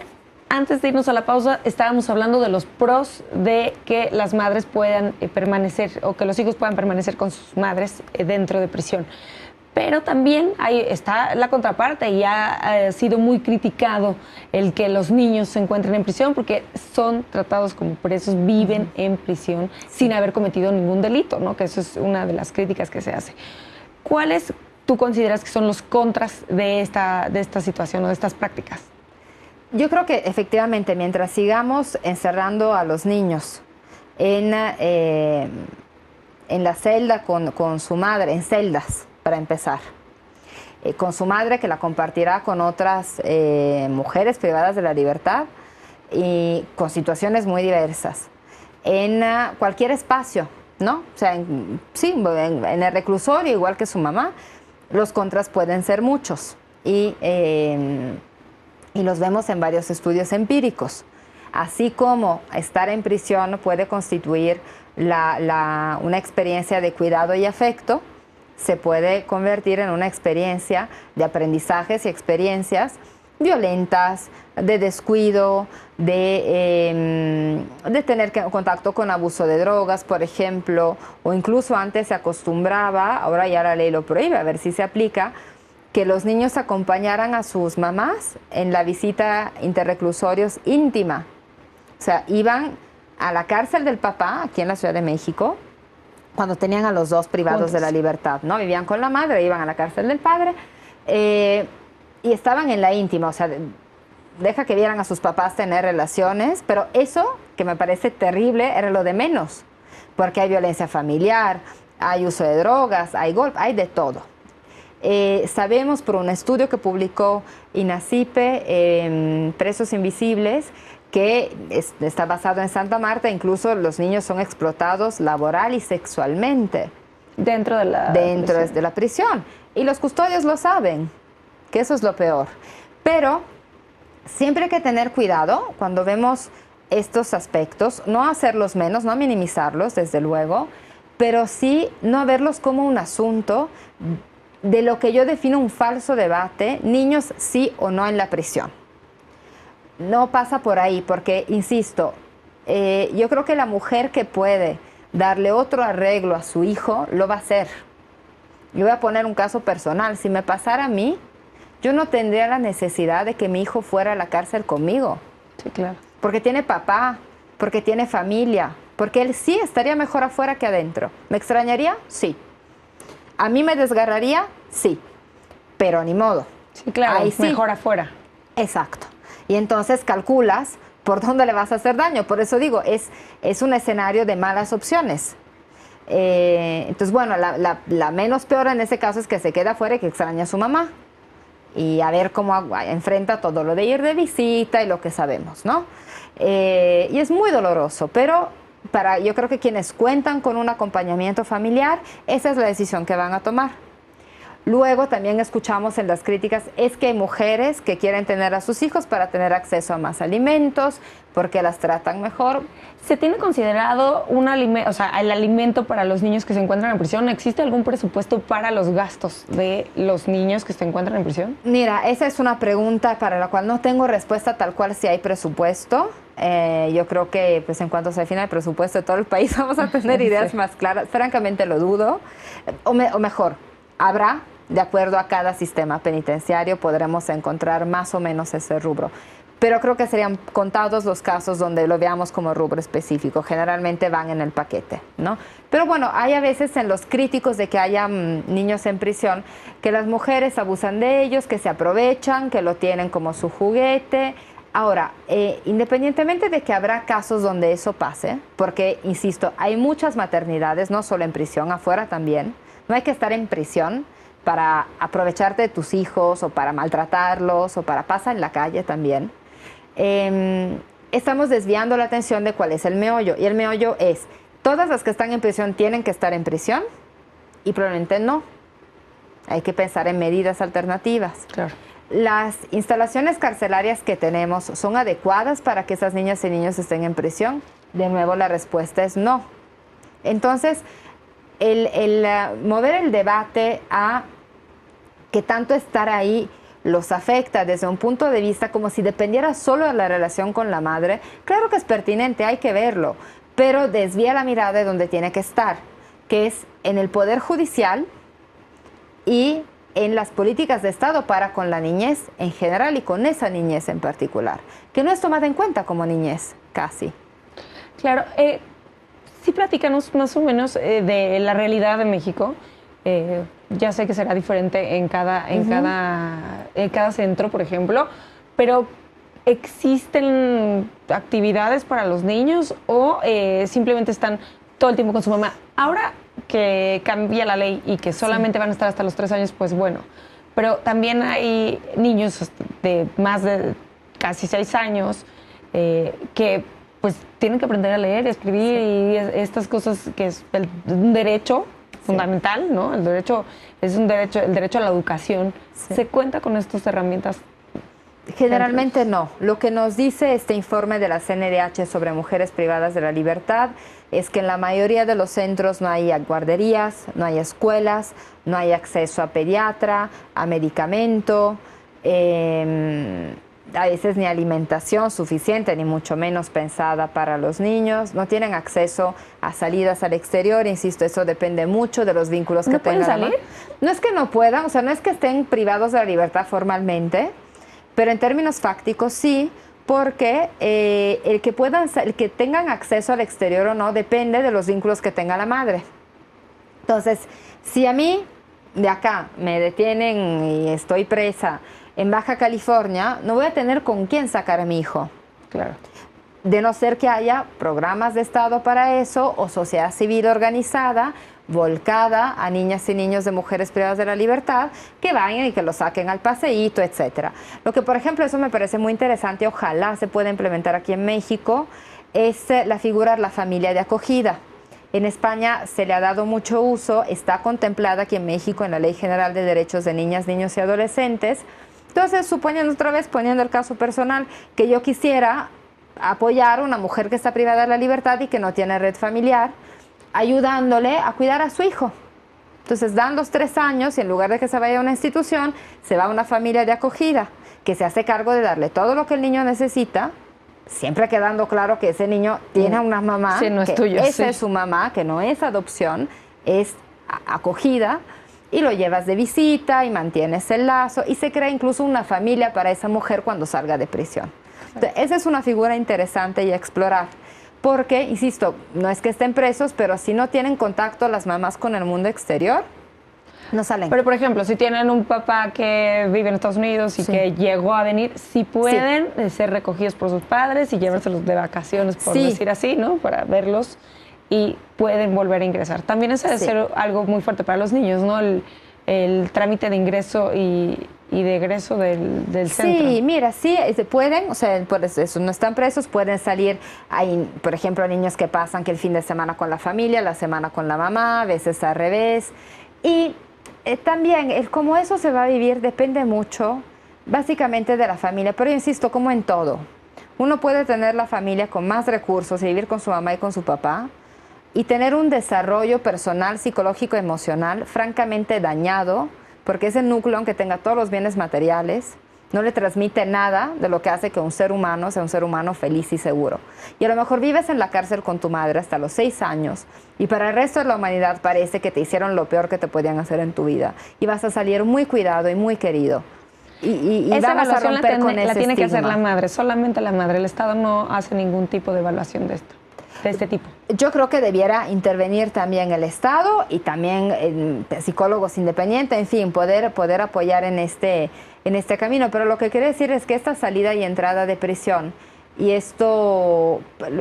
antes de irnos a la pausa, estábamos hablando de los pros de que las madres puedan permanecer o que los hijos puedan permanecer con sus madres dentro de prisión. Pero también ahí está la contraparte y ha sido muy criticado el que los niños se encuentren en prisión porque son tratados como presos, viven en prisión sin haber cometido ningún delito, ¿no? Que eso es una de las críticas que se hace. ¿Cuáles tú consideras que son los contras de esta situación o de estas prácticas? Yo creo que efectivamente mientras sigamos encerrando a los niños en la celda con su madre, en celdas para empezar, con su madre que la compartirá con otras mujeres privadas de la libertad y con situaciones muy diversas, en cualquier espacio, ¿no? O sea, en el reclusorio, igual que su mamá, los contras pueden ser muchos y los vemos en varios estudios empíricos. Así como estar en prisión puede constituir una experiencia de cuidado y afecto, se puede convertir en una experiencia de aprendizajes y experiencias violentas, de descuido, de tener contacto con abuso de drogas, por ejemplo, o incluso antes se acostumbraba, ahora ya la ley lo prohíbe, a ver si se aplica, que los niños acompañaran a sus mamás en la visita interreclusorios íntima. O sea, iban a la cárcel del papá, aquí en la Ciudad de México, cuando tenían a los dos privados de la libertad, ¿no? Vivían con la madre, iban a la cárcel del padre y estaban en la íntima. O sea, deja que vieran a sus papás tener relaciones, pero eso, que me parece terrible, era lo de menos, porque hay violencia familiar, hay uso de drogas, hay golpe, hay de todo. Sabemos por un estudio que publicó INACIPE, Presos Invisibles, que está basado en Santa Marta, incluso los niños son explotados laboral y sexualmente. Dentro de la prisión. Y los custodios lo saben, que eso es lo peor. Pero siempre hay que tener cuidado cuando vemos estos aspectos, no hacerlos menos, no minimizarlos, desde luego, pero sí no verlos como un asunto de lo que yo defino un falso debate, niños sí o no en la prisión. No pasa por ahí, porque, insisto, yo creo que la mujer que puede darle otro arreglo a su hijo, lo va a hacer. Yo voy a poner un caso personal. Si me pasara a mí, yo no tendría la necesidad de que mi hijo fuera a la cárcel conmigo. Sí, claro. Porque tiene papá, porque tiene familia, porque él sí estaría mejor afuera que adentro. ¿Me extrañaría? Sí. ¿A mí me desgarraría? Sí, pero ni modo. Sí, claro, ahí sí. Mejor afuera. Exacto. Y entonces calculas por dónde le vas a hacer daño. Por eso digo, es un escenario de malas opciones. Entonces, bueno, la menos peor en ese caso es que se queda afuera y que extraña a su mamá. y a ver cómo enfrenta todo lo de ir de visita y lo que sabemos, ¿no? Y es muy doloroso, pero yo creo que quienes cuentan con un acompañamiento familiar, esa es la decisión que van a tomar. Luego también escuchamos en las críticas, es que hay mujeres que quieren tener a sus hijos para tener acceso a más alimentos, porque las tratan mejor. ¿Se tiene considerado el alimento para los niños que se encuentran en prisión? ¿Existe algún presupuesto para los gastos de los niños que se encuentran en prisión? Mira, esa es una pregunta para la cual no tengo respuesta tal cual si hay presupuesto. Yo creo que pues en cuanto se defina el presupuesto de todo el país vamos a tener ideas más claras. Francamente lo dudo. O mejor, habrá, de acuerdo a cada sistema penitenciario, podremos encontrar más o menos ese rubro. Pero creo que serían contados los casos donde lo veamos como rubro específico. Generalmente van en el paquete, ¿no? Pero bueno, hay a veces en los críticos de que haya niños en prisión que las mujeres abusan de ellos, que se aprovechan, que lo tienen como su juguete. Ahora, independientemente de que habrá casos donde eso pase, porque, insisto, hay muchas maternidades, no solo en prisión, afuera también. No hay que estar en prisión para aprovecharte de tus hijos o para maltratarlos o para pasar en la calle también. Estamos desviando la atención de cuál es el meollo. Y el meollo es, todas las que están en prisión tienen que estar en prisión y probablemente no. Hay que pensar en medidas alternativas. Claro. ¿Las instalaciones carcelarias que tenemos son adecuadas para que esas niñas y niños estén en prisión? De nuevo, la respuesta es no. Entonces, el mover el debate a que tanto estar ahí los afecta desde un punto de vista como si dependiera solo de la relación con la madre, claro que es pertinente, hay que verlo, pero desvía la mirada de donde tiene que estar, que es en el Poder Judicial y en las políticas de Estado para con la niñez en general y con esa niñez en particular, que no es tomada en cuenta como niñez, casi. Claro, sí, platícanos más o menos de la realidad de México. Ya sé que será diferente en cada centro, por ejemplo, pero ¿existen actividades para los niños o simplemente están todo el tiempo con su mamá? Ahora que cambia la ley y que solamente van a estar hasta los 3 años, pues bueno, pero también hay niños de más de casi 6 años que pues tienen que aprender a leer, escribir y estas cosas que es un derecho fundamental, ¿no? El derecho es un derecho, el derecho a la educación. Sí. ¿Se cuenta con estas herramientas? Generalmente no. Lo que nos dice este informe de la CNDH sobre mujeres privadas de la libertad es que en la mayoría de los centros no hay guarderías, no hay escuelas, no hay acceso a pediatra, a medicamento, a veces ni alimentación suficiente, ni mucho menos pensada para los niños. No tienen acceso a salidas al exterior, insisto, eso depende mucho de los vínculos que tengan. ¿No pueden salir? No es que no puedan, o sea, no es que estén privados de la libertad formalmente, pero en términos fácticos sí, porque el que tengan acceso al exterior o no depende de los vínculos que tenga la madre. Entonces, si a mí de acá me detienen y estoy presa en Baja California, no voy a tener con quién sacar a mi hijo. Claro. De no ser que haya programas de Estado para eso o sociedad civil organizada, volcada a niñas y niños de mujeres privadas de la libertad, que vayan y que lo saquen al paseíto, etcétera. Lo que, por ejemplo, eso me parece muy interesante, ojalá se pueda implementar aquí en México, es la figura de la familia de acogida. En España se le ha dado mucho uso, está contemplada aquí en México en la Ley General de Derechos de Niñas, Niños y Adolescentes. Entonces, suponiendo otra vez, poniendo el caso personal, que yo quisiera apoyar a una mujer que está privada de la libertad y que no tiene red familiar, ayudándole a cuidar a su hijo. Entonces, dan los 3 años y en lugar de que se vaya a una institución, se va a una familia de acogida que se hace cargo de darle todo lo que el niño necesita, siempre quedando claro que ese niño tiene una mamá, sí, no es que tuyo, esa sí. es su mamá, que no es adopción, es acogida, y lo llevas de visita y mantienes el lazo y se crea incluso una familia para esa mujer cuando salga de prisión. Entonces, esa es una figura interesante y a explorar. Porque, insisto, no es que estén presos, pero si no tienen contacto las mamás con el mundo exterior, no salen. Pero, por ejemplo, si tienen un papá que vive en Estados Unidos y que llegó a venir, sí pueden ser recogidos por sus padres y llevárselos de vacaciones, por decir así, ¿no? Para verlos y pueden volver a ingresar. También eso debe ser algo muy fuerte para los niños, ¿no? el trámite de ingreso y de egreso del centro. Sí, mira, sí, pueden, o sea, por eso no están presos, pueden salir, hay, por ejemplo, niños que pasan que el fin de semana con la familia, la semana con la mamá, a veces al revés. Y también, cómo eso se va a vivir depende mucho, básicamente, de la familia, pero yo insisto, como en todo. Uno puede tener la familia con más recursos y vivir con su mamá y con su papá y tener un desarrollo personal, psicológico, emocional francamente dañado, porque ese núcleo, aunque tenga todos los bienes materiales, no le transmite nada de lo que hace que un ser humano sea un ser humano feliz y seguro. Y a lo mejor vives en la cárcel con tu madre hasta los 6 años y para el resto de la humanidad parece que te hicieron lo peor que te podían hacer en tu vida y vas a salir muy cuidado y muy querido. Y esa vamos a evaluación romper con ese la tiene que hacer estigma. la madre, solamente la madre. El Estado no hace ningún tipo de evaluación de este tipo. Yo creo que debiera intervenir también el Estado y también psicólogos independientes, en fin, poder apoyar en este camino. Pero lo que quiero decir es que esta salida y entrada de prisión, y esto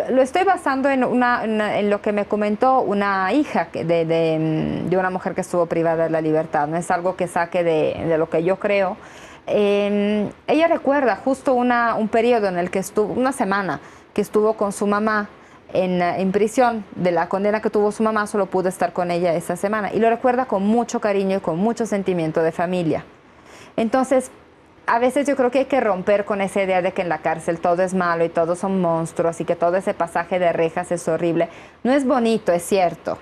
lo estoy basando en lo que me comentó una hija de una mujer que estuvo privada de la libertad, no es algo que saque de lo que yo creo. Ella recuerda justo un periodo en el que estuvo, una semana que estuvo con su mamá en prisión. De la condena que tuvo su mamá, solo pudo estar con ella esa semana. Y lo recuerda con mucho cariño y con mucho sentimiento de familia. Entonces, a veces yo creo que hay que romper con esa idea de que en la cárcel todo es malo y todos son monstruos y que todo ese pasaje de rejas es horrible. No es bonito, es cierto.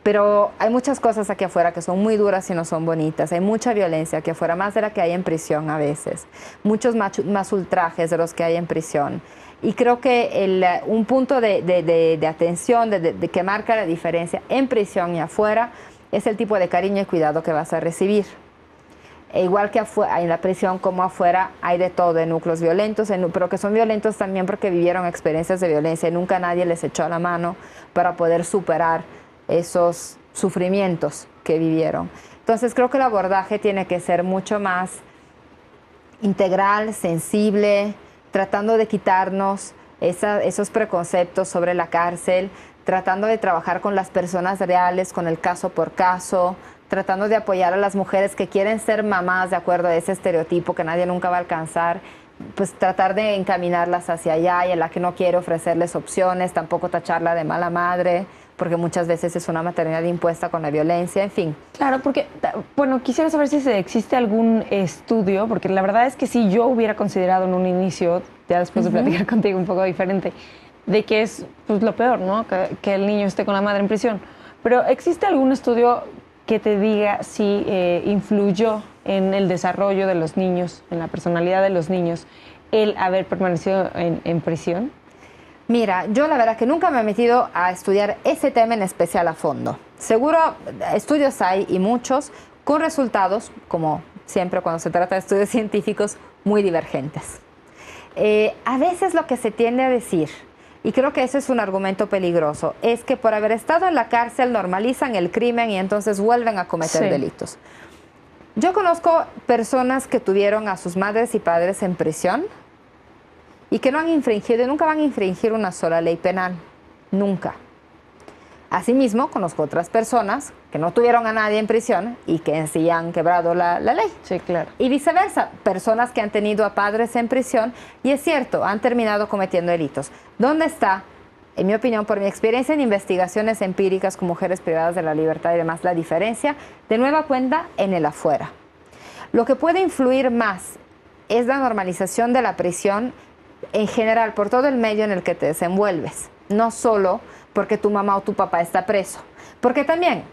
Pero hay muchas cosas aquí afuera que son muy duras y no son bonitas. Hay mucha violencia aquí afuera, más de la que hay en prisión a veces. Muchos más ultrajes de los que hay en prisión. Y creo que un punto de atención, de que marca la diferencia en prisión y afuera, es el tipo de cariño y cuidado que vas a recibir. E igual que en la prisión como afuera hay de todo, de núcleos violentos, pero que son violentos también porque vivieron experiencias de violencia y nunca nadie les echó la mano para poder superar esos sufrimientos que vivieron. Entonces creo que el abordaje tiene que ser mucho más integral, sensible, tratando de quitarnos esos preconceptos sobre la cárcel, tratando de trabajar con las personas reales, con el caso por caso, tratando de apoyar a las mujeres que quieren ser mamás de acuerdo a ese estereotipo que nadie nunca va a alcanzar, pues tratar de encaminarlas hacia allá, y a la que no quiere ofrecerles opciones, tampoco tacharla de mala madre, porque muchas veces es una maternidad impuesta con la violencia, en fin. Claro, porque, bueno, quisiera saber si existe algún estudio, porque la verdad es que sí, yo hubiera considerado en un inicio, ya después de platicar contigo un poco diferente, de que es pues, lo peor, ¿no? Que el niño esté con la madre en prisión. Pero ¿existe algún estudio que te diga si influyó en el desarrollo de los niños, en la personalidad de los niños, el haber permanecido en prisión? Mira, yo la verdad que nunca me he metido a estudiar ese tema en especial a fondo. Seguro estudios hay y muchos con resultados, como siempre cuando se trata de estudios científicos, muy divergentes. A veces lo que se tiende a decir, y creo que ese es un argumento peligroso, es que por haber estado en la cárcel normalizan el crimen y entonces vuelven a cometer delitos. Yo conozco personas que tuvieron a sus madres y padres en prisión y que no han infringido y nunca van a infringir una sola ley penal, nunca. Asimismo, conozco otras personas que no tuvieron a nadie en prisión y que en sí han quebrado la ley. Sí, claro. Y viceversa, personas que han tenido a padres en prisión y es cierto, han terminado cometiendo delitos. ¿Dónde está, en mi opinión, por mi experiencia en investigaciones empíricas con mujeres privadas de la libertad y demás, la diferencia? De nueva cuenta, en el afuera. Lo que puede influir más es la normalización de la prisión en general, por todo el medio en el que te desenvuelves, no solo porque tu mamá o tu papá está preso. Porque también,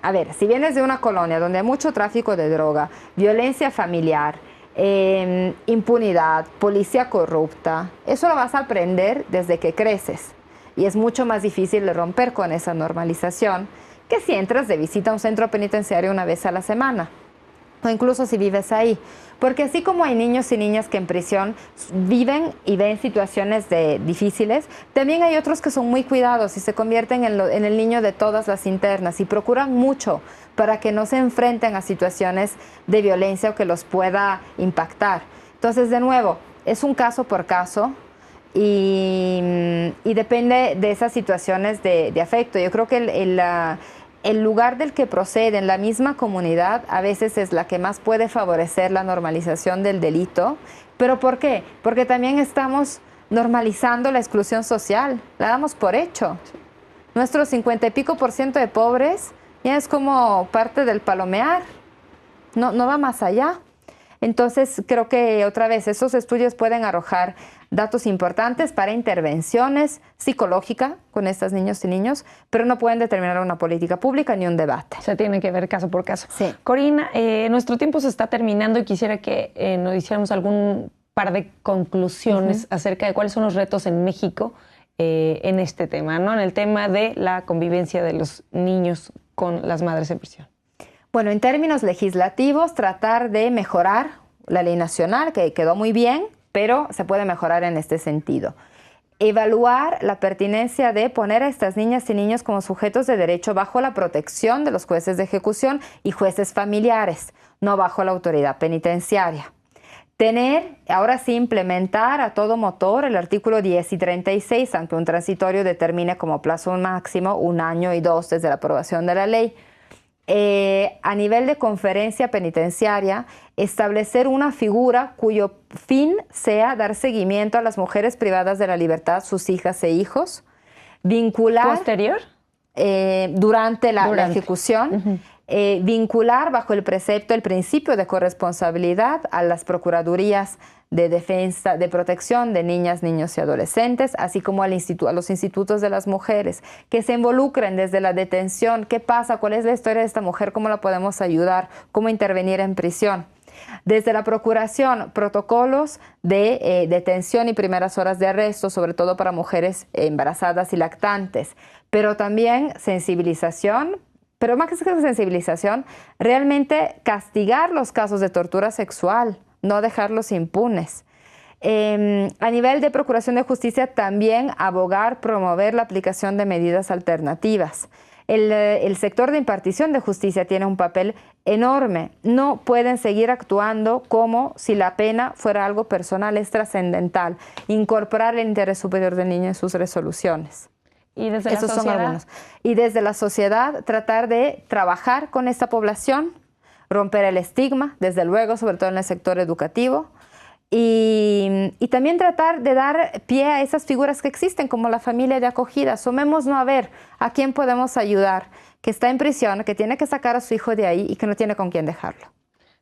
a ver, si vienes de una colonia donde hay mucho tráfico de droga, violencia familiar, impunidad, policía corrupta, eso lo vas a aprender desde que creces. Y es mucho más difícil de romper con esa normalización que si entras de visita a un centro penitenciario una vez a la semana, o incluso si vives ahí. Porque así como hay niños y niñas que en prisión viven y ven situaciones difíciles, también hay otros que son muy cuidados y se convierten en el niño de todas las internas y procuran mucho para que no se enfrenten a situaciones de violencia o que los pueda impactar. Entonces, de nuevo, es un caso por caso y depende de esas situaciones de afecto. Yo creo que el lugar del que proceden, la misma comunidad, a veces es la que más puede favorecer la normalización del delito. ¿Pero por qué? Porque también estamos normalizando la exclusión social, la damos por hecho. Nuestros 50 y pico % de pobres ya es como parte del palomear, no va más allá. Entonces, creo que otra vez esos estudios pueden arrojar datos importantes para intervenciones psicológicas con estos niños y niños, pero no pueden determinar una política pública ni un debate. Se tiene que ver caso por caso. Sí. Corina, nuestro tiempo se está terminando y quisiera que nos hiciéramos algún par de conclusiones acerca de cuáles son los retos en México en este tema, ¿no? En el tema de la convivencia de los niños con las madres en prisión. Bueno, en términos legislativos, tratar de mejorar la ley nacional, que quedó muy bien, pero se puede mejorar en este sentido. Evaluar la pertinencia de poner a estas niñas y niños como sujetos de derecho bajo la protección de los jueces de ejecución y jueces familiares, no bajo la autoridad penitenciaria. Ahora sí, implementar a todo motor el artículo 10 y 36, aunque un transitorio determine como plazo máximo 1 año y 2 desde la aprobación de la ley. A nivel de conferencia penitenciaria, establecer una figura cuyo fin sea dar seguimiento a las mujeres privadas de la libertad, sus hijas e hijos, vincular... ¿Posterior? Durante la ejecución, vincular bajo el precepto el principio de corresponsabilidad a las procuradurías de defensa, de protección de niñas, niños y adolescentes, así como a los institutos de las mujeres, que se involucren desde la detención. ¿Qué pasa? ¿Cuál es la historia de esta mujer? ¿Cómo la podemos ayudar? ¿Cómo intervenir en prisión? Desde la procuración, protocolos de detención y primeras horas de arresto, sobre todo para mujeres embarazadas y lactantes, pero también sensibilización. Pero más que sensibilización, realmente castigar los casos de tortura sexual, no dejarlos impunes. A nivel de procuración de justicia, también abogar, promover la aplicación de medidas alternativas. El sector de impartición de justicia tiene un papel enorme. No pueden seguir actuando como si la pena fuera algo personal, es trascendental. Incorporar el interés superior del niño en sus resoluciones. ¿Y desde la sociedad? Son algunos. Y desde la sociedad, tratar de trabajar con esta población, romper el estigma, desde luego, sobre todo en el sector educativo, y también tratar de dar pie a esas figuras que existen, como la familia de acogida. Asomémonos a ver a quién podemos ayudar, que está en prisión, que tiene que sacar a su hijo de ahí y que no tiene con quién dejarlo.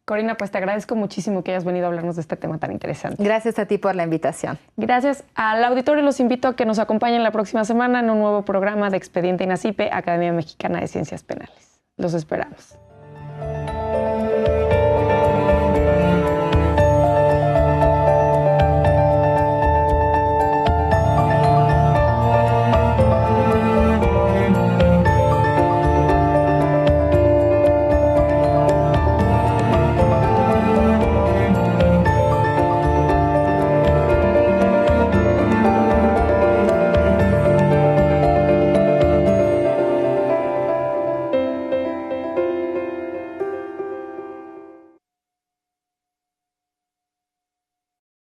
Corina, pues te agradezco muchísimo que hayas venido a hablarnos de este tema tan interesante. Gracias a ti por la invitación. Gracias al auditorio. Los invito a que nos acompañen la próxima semana en un nuevo programa de Expediente INACIPE, Academia Mexicana de Ciencias Penales. Los esperamos.